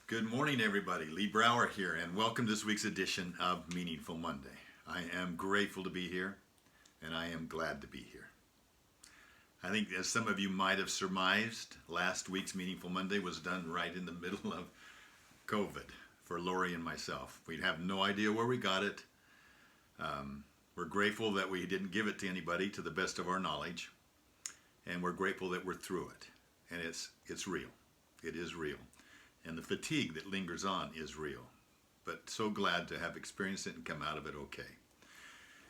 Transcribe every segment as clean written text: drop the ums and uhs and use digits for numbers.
Good morning, everybody. Lee Brower here, and welcome to this week's edition of Meaningful Monday. I am grateful to be here, and I am glad to be here. I think, as some of you might have surmised, last week's Meaningful Monday was done right in the middle of COVID for Lori and myself. We have no idea where we got it. We're grateful that we didn't give it to anybody to the best of our knowledge, and we're grateful that we're through it. And it's real. It is real. And the fatigue that lingers on is real. But so glad to have experienced it and come out of it okay.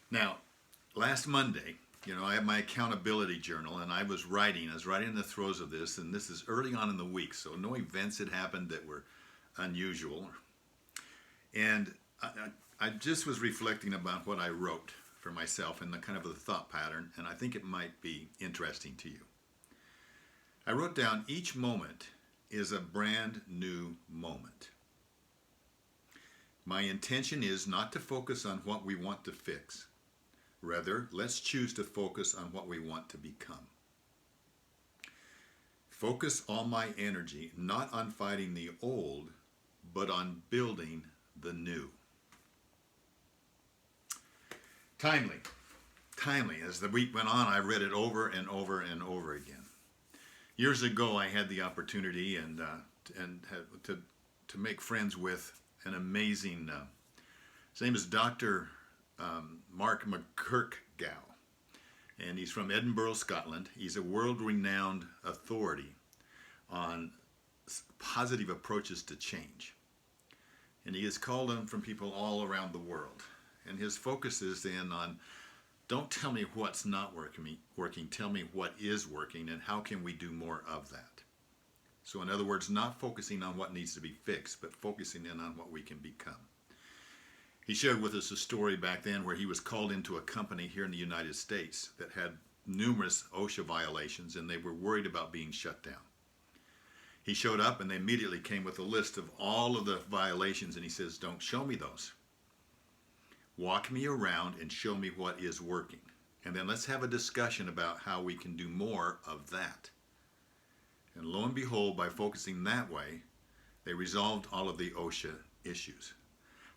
Now, last Monday, I have my accountability journal, and I was writing in the throes of this, and this is early on in the week, so no events had happened that were unusual. And I just was reflecting about what I wrote for myself and the kind of the thought pattern, and I think it might be interesting to you. I wrote down each moment is a brand new moment. My intention is not to focus on what we want to fix. Rather, let's choose to focus on what we want to become. Focus all my energy not on fighting the old, but on building the new. Timely. As the week went on, I read it over and over and over again. Years ago, I had the opportunity to make friends with an amazing. His name is Dr. Mark McCurkgow, and he's from Edinburgh, Scotland. He's a world-renowned authority on positive approaches to change, and he is called on from people all around the world. And his focus is then on, don't tell me what's not working, tell me what is working and how can we do more of that. So in other words, not focusing on what needs to be fixed, but focusing in on what we can become. He shared with us a story back then where he was called into a company here in the United States that had numerous OSHA violations, and they were worried about being shut down. He showed up and they immediately came with a list of all of the violations, and he says, don't show me those. Walk me around and show me what is working. And then let's have a discussion about how we can do more of that. And lo and behold, by focusing that way, they resolved all of the OSHA issues.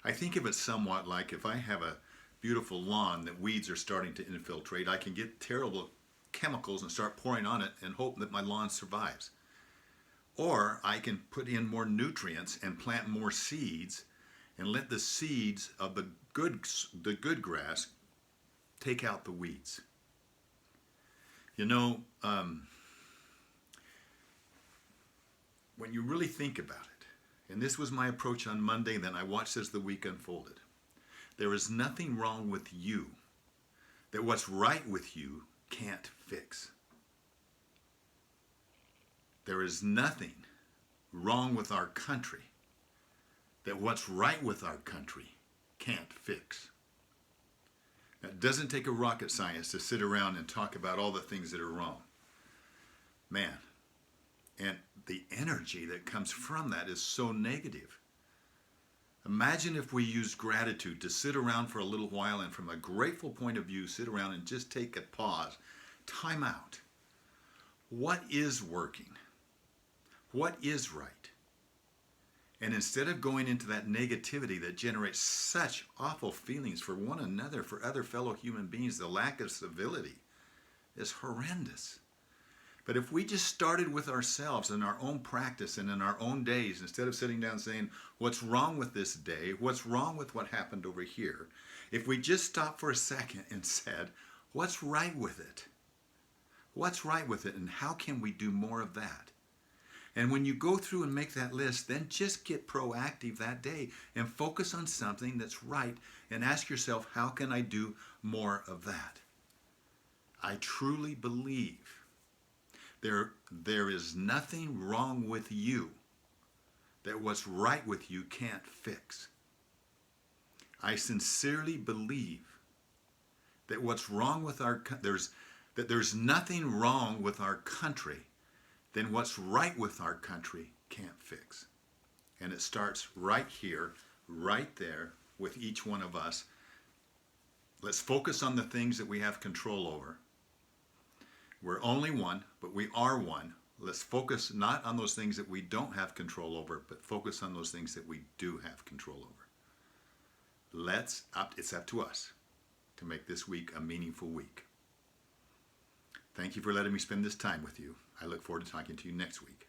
I think of it somewhat like if I have a beautiful lawn that weeds are starting to infiltrate, I can get terrible chemicals and start pouring on it and hope that my lawn survives. Or I can put in more nutrients and plant more seeds and let the seeds of the good grass take out the weeds. When you really think about it, and this was my approach on Monday, then I watched as the week unfolded. There is nothing wrong with you that what's right with you can't fix. There is nothing wrong with our country that what's right with our country can't fix. Now, it doesn't take a rocket scientist to sit around and talk about all the things that are wrong. Man, and the energy that comes from that is so negative. Imagine if we used gratitude to sit around for a little while and from a grateful point of view, sit around and just take a pause, time out. What is working? What is right? And instead of going into that negativity that generates such awful feelings for one another, for other fellow human beings, the lack of civility is horrendous. But if we just started with ourselves in our own practice and in our own days, instead of sitting down saying, what's wrong with this day? What's wrong with what happened over here? If we just stopped for a second and said, what's right with it? What's right with it, and how can we do more of that? And when you go through and make that list, then just get proactive that day and focus on something that's right and ask yourself, how can I do more of that? I truly believe there is nothing wrong with you that what's right with you can't fix. I sincerely believe that what's wrong with there's nothing wrong with our country then what's right with our country can't fix. And it starts right here, right there, with each one of us. Let's focus on the things that we have control over. We're only one, but we are one. Let's focus not on those things that we don't have control over, but focus on those things that we do have control over. It's up to us to make this week a meaningful week. Thank you for letting me spend this time with you. I look forward to talking to you next week.